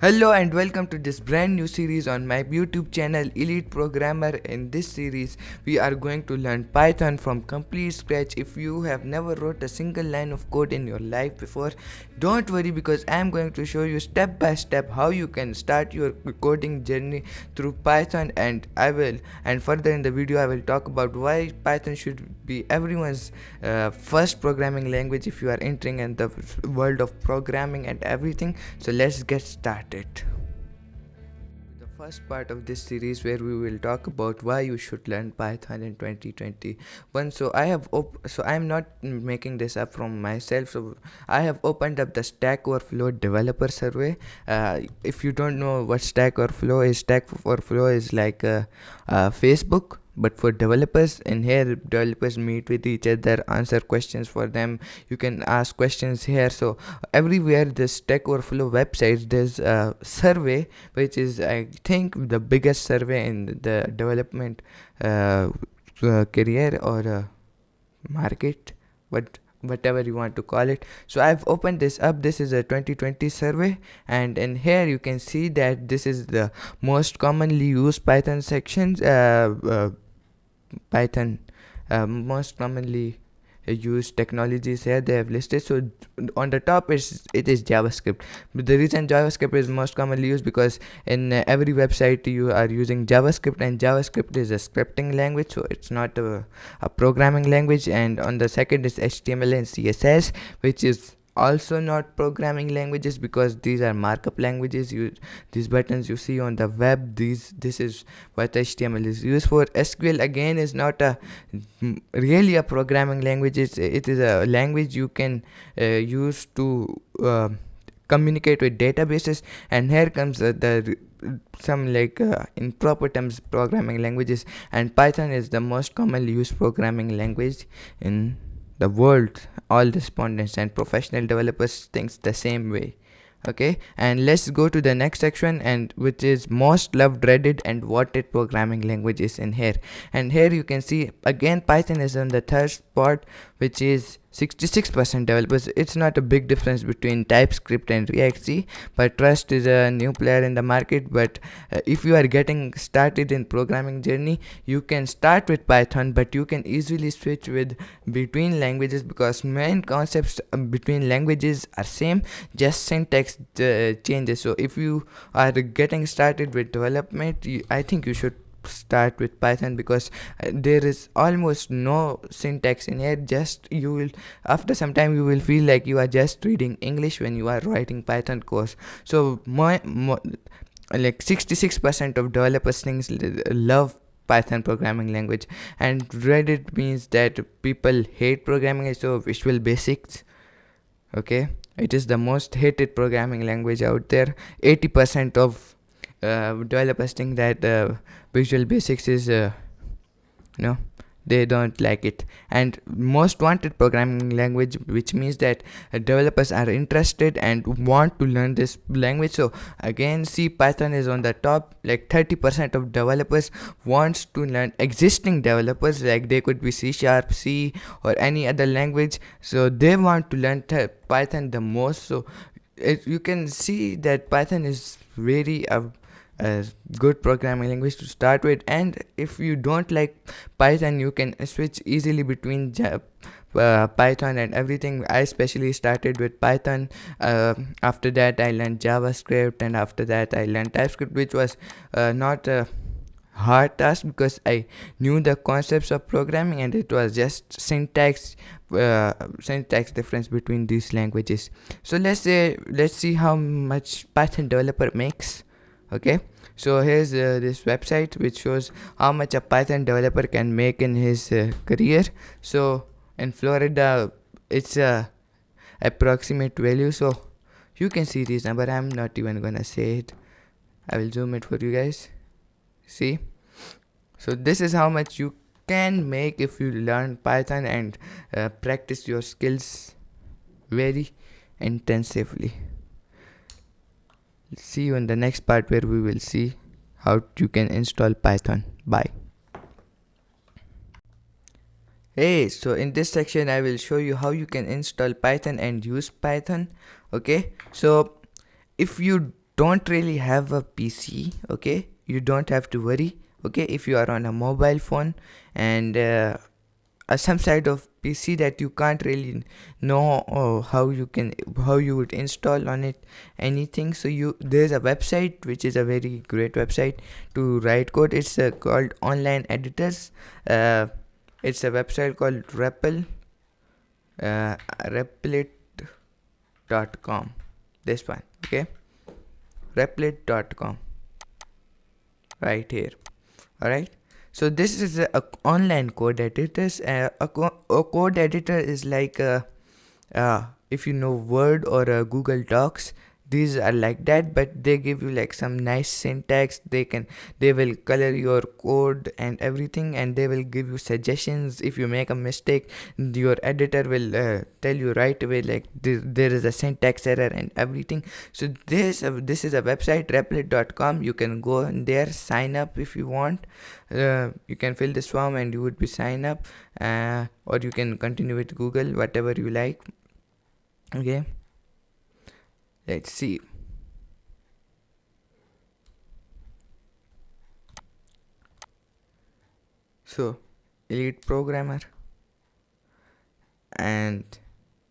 Hello and welcome to this brand new series on my YouTube channel Elite Programmer. In this series, we are going to learn Python from complete scratch. If you have never wrote a single line of code in your life before, don't worry because I am going to show you step by step how you can start your coding journey through Python, and further in the video I will talk about why Python should be everyone's first programming language if you are entering in the world of programming and everything. So let's get started. The first part of this series where we will talk about why you should learn Python in 2021. So I'm not making this up from myself. So I have opened up the Stack Overflow developer survey. If you don't know what Stack Overflow is like Facebook, but for developers. In here developers meet with each other, answer questions for them. You can ask questions here. So everywhere this Stack Overflow website, there's a survey which is, I think, the biggest survey in the development career or market, whatever you want to call it. So I've opened this up. This is a 2020 survey, and in here you can see that this is the most commonly used Python sections. Python most commonly used technologies here they have listed. So on the top it is JavaScript. But the reason JavaScript is most commonly used because in every website you are using JavaScript, and JavaScript is a scripting language, so it's not a programming language. And on the second is HTML and CSS, which is also not programming languages because these are markup languages. These buttons you see on the web, this is what HTML is used for. SQL again is not really a programming language. It is a language you can use to communicate with databases. And here comes the some like in proper terms programming languages, and Python is the most commonly used programming language in the world. All respondents and professional developers thinks the same way. Okay, and let's go to the next section, and which is most loved, redded and wanted programming languages in here. And here you can see again Python is on the third spot, which is 66% developers. It's not a big difference between TypeScript and React C, but Trust is a new player in the market. But if you are getting started in programming journey, you can start with Python, but you can easily switch with between languages because main concepts between languages are same, just syntax changes. So if you are getting started with development, I think you should start with Python because there is almost no syntax in here. Just you will, after some time you will feel like you are just reading English when you are writing Python course. So like 66% of developers things love Python programming language. And Reddit means that people hate programming, so Visual Basics. Okay, it is the most hated programming language out there. 80% of developers think that Visual Basics is no, they don't like it. And most wanted programming language, which means that developers are interested and want to learn this language. So again, C Python is on the top. Like 30% of developers wants to learn. Existing developers, like they could be C Sharp, C or any other language, so they want to learn Python the most. So you can see that Python is very a good programming language to start with. And if you don't like Python, you can switch easily between Python and everything. I especially started with Python. After that I learned JavaScript, and after that I learned TypeScript, which was not a hard task because I knew the concepts of programming, and it was just syntax difference between these languages. So let's see how much Python developer makes. Okay, so here's this website which shows how much a Python developer can make in his career. So in Florida it's a approximate value, so you can see this number. I'm not even gonna say it. I will zoom it for you guys. See, so this is how much you can make if you learn Python and practice your skills very intensively. See you in the next part where we will see how you can install Python. Bye. Hey, so in this section I will show you how you can install Python and use Python. Okay, so if you don't really have a PC, okay, you don't have to worry. Okay, if you are on a mobile phone and some side of PC that you can't really know how you would install on it anything, so there's a website which is a very great website to write code. It's called Online Editors. It's a website called replit.com. This one, okay, replit.com, right here. All right, so this is a online code editors. A code editor is like if you know Word or Google Docs, these are like that, but they give you like some nice syntax. They will color your code and everything, and they will give you suggestions. If you make a mistake, your editor will tell you right away, like there is a syntax error and everything. So this is a website, replit.com. You can go in there, sign up if you want. You can fill this form and you would be sign up, or you can continue with Google, whatever you like. Okay, let's see. So elite programmer, and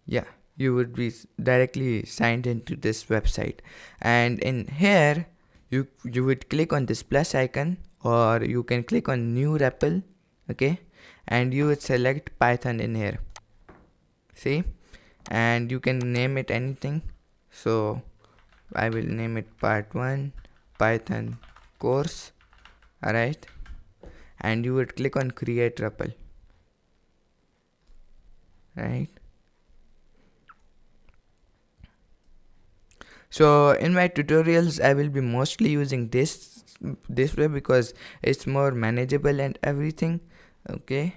yeah, you would be directly signed into this website, and in here you would click on this plus icon, or you can click on new REPL. Okay, and you would select Python in here, see, and you can name it anything. So I will name it part 1 Python course. Alright, and you would click on create REPL, right? So in my tutorials I will be mostly using this way because it's more manageable and everything. Okay,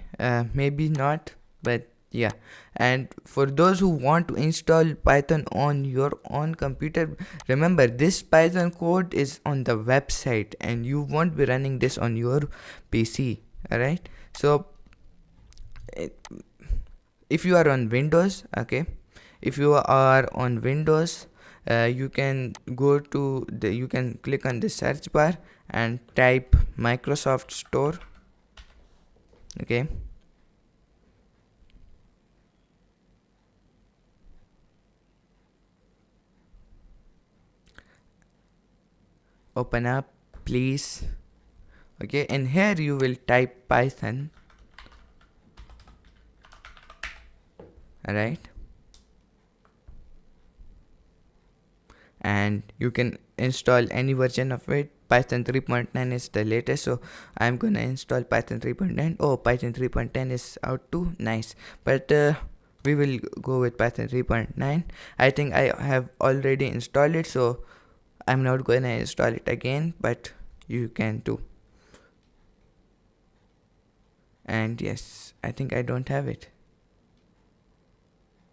maybe not, but yeah. And for those who want to install Python on your own computer, remember this Python code is on the website and you won't be running this on your PC. Alright, so if you are on Windows, okay, if you are on Windows, you can go to you can click on the search bar and type Microsoft Store. Okay, open up please. Okay, and here you will type Python. Alright, and you can install any version of it. Python 3.9 is the latest, so I'm gonna install Python 3.9. Oh, Python 3.10 is out too, nice. But we will go with Python 3.9. I think I have already installed it, so I'm not gonna install it again, but you can too. And yes, I think I don't have it.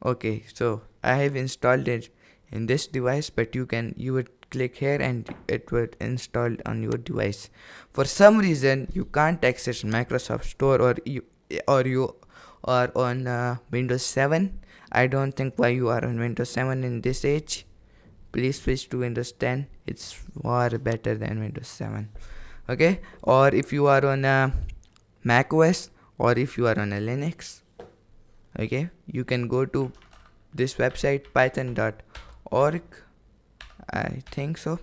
Okay, so I have installed it in this device, but you would click here and it would install on your device. For some reason you can't access Microsoft Store, or you are on Windows 7. I don't think why you are on Windows 7 in this age. Please switch to Windows 10. It's far better than Windows 7. Okay, or if you are on Mac OS, or if you are on a Linux, okay, you can go to this website python.org. I think so.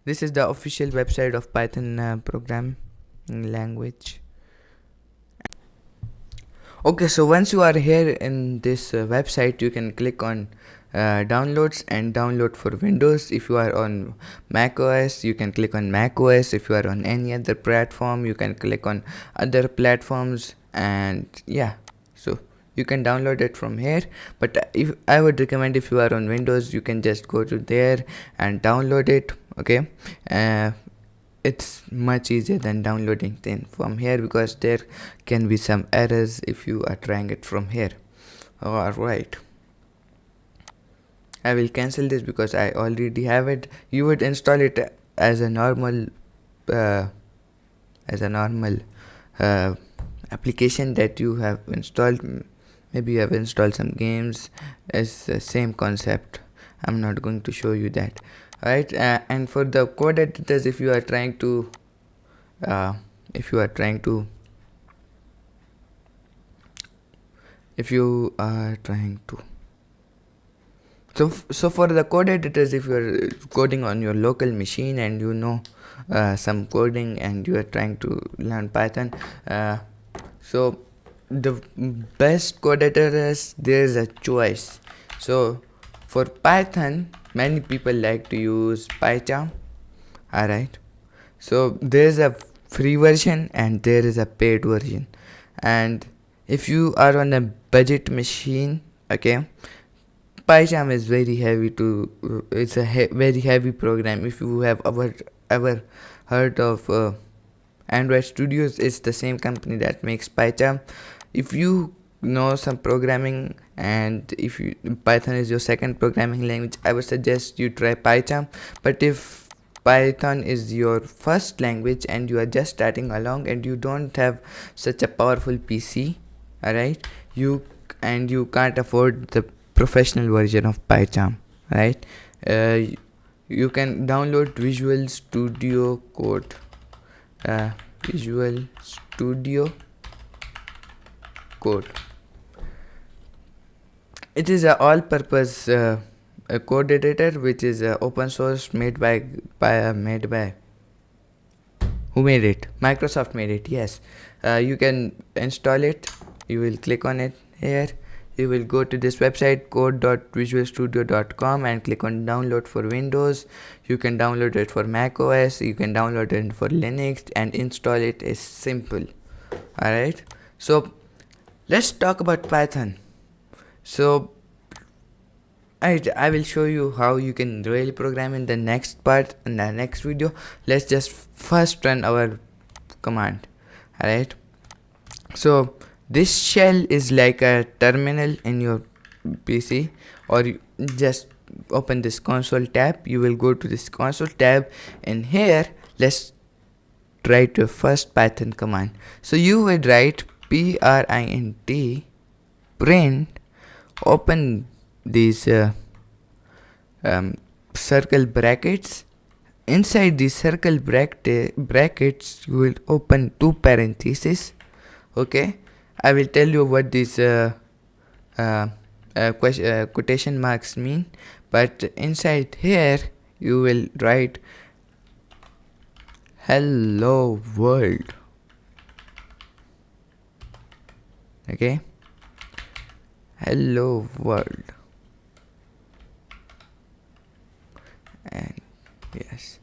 This is the official website of Python programming language. Okay, so once you are here in this website, you can click on downloads and download for Windows. If you are on Mac OS, you can click on Mac OS. If you are on any other platform, you can click on other platforms, and yeah, so you can download it from here. But if I would recommend, if you are on Windows, you can just go to there and download it. Okay, it's much easier than downloading thing from here, because there can be some errors if you are trying it from here. Alright, I will cancel this because I already have it. You would install it as a normal application that you have installed. Maybe you have installed some games. It's the same concept. I'm not going to show you that. Alright, and for the code editors, if you are trying to uh, if you are trying to so for the code editors, if you are coding on your local machine and you know some coding and you are trying to learn Python, so the best code editors, there's a choice. So for Python, many people like to use PyCharm. Alright, so there's a free version and there is a paid version, and if you are on a budget machine, okay, PyCharm is very heavy to it's a very heavy program. If you have ever heard of Android Studios, it's the same company that makes PyCharm. If you know some programming and if Python is your second programming language, I would suggest you try PyCharm. But if Python is your first language and you are just starting along and you don't have such a powerful PC, alright, you can't afford the professional version of PyCharm, right? You can download Visual Studio Code. Visual Studio Code. It is a all-purpose a code editor which is open source, made by who made it? Microsoft made it. Yes. You can install it. You will click on it here. You will go to this website code.visualstudio.com and click on download for Windows. You can download it for Mac OS, you can download it for Linux, and install it is simple. Alright, so let's talk about Python. So I will show you how you can really program in the next part, in the next video. Let's just first run our command. Alright, so this shell is like a terminal in your PC, or you just open this console tab. You will go to this console tab, and here let's write your first Python command. So you would write print, open these circle brackets. Inside these circle brackets you will open two parentheses. Okay, I will tell you what these quotation marks mean, but inside here you will write hello world. Okay, hello world, and yes,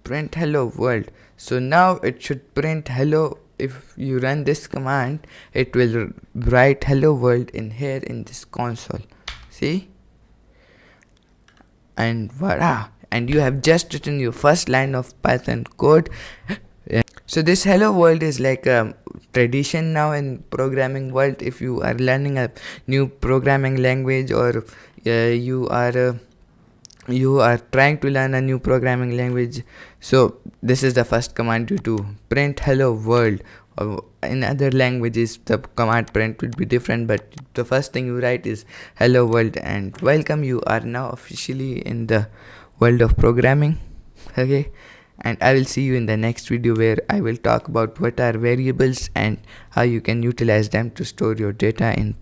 print hello world. So now it should print hello. If you run this command, it will write hello world in here in this console. See, and voila, and you have just written your first line of Python code. So this hello world is like a tradition now in programming world. If you are learning a new programming language, or you are trying to learn a new programming language, so this is the first command you do, print hello world. Or in other languages the command print will be different, but the first thing you write is hello world, and welcome, you are now officially in the world of programming. Okay, and I will see you in the next video, where I will talk about what are variables and how you can utilize them to store your data in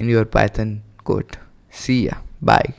your Python code. See ya, bye.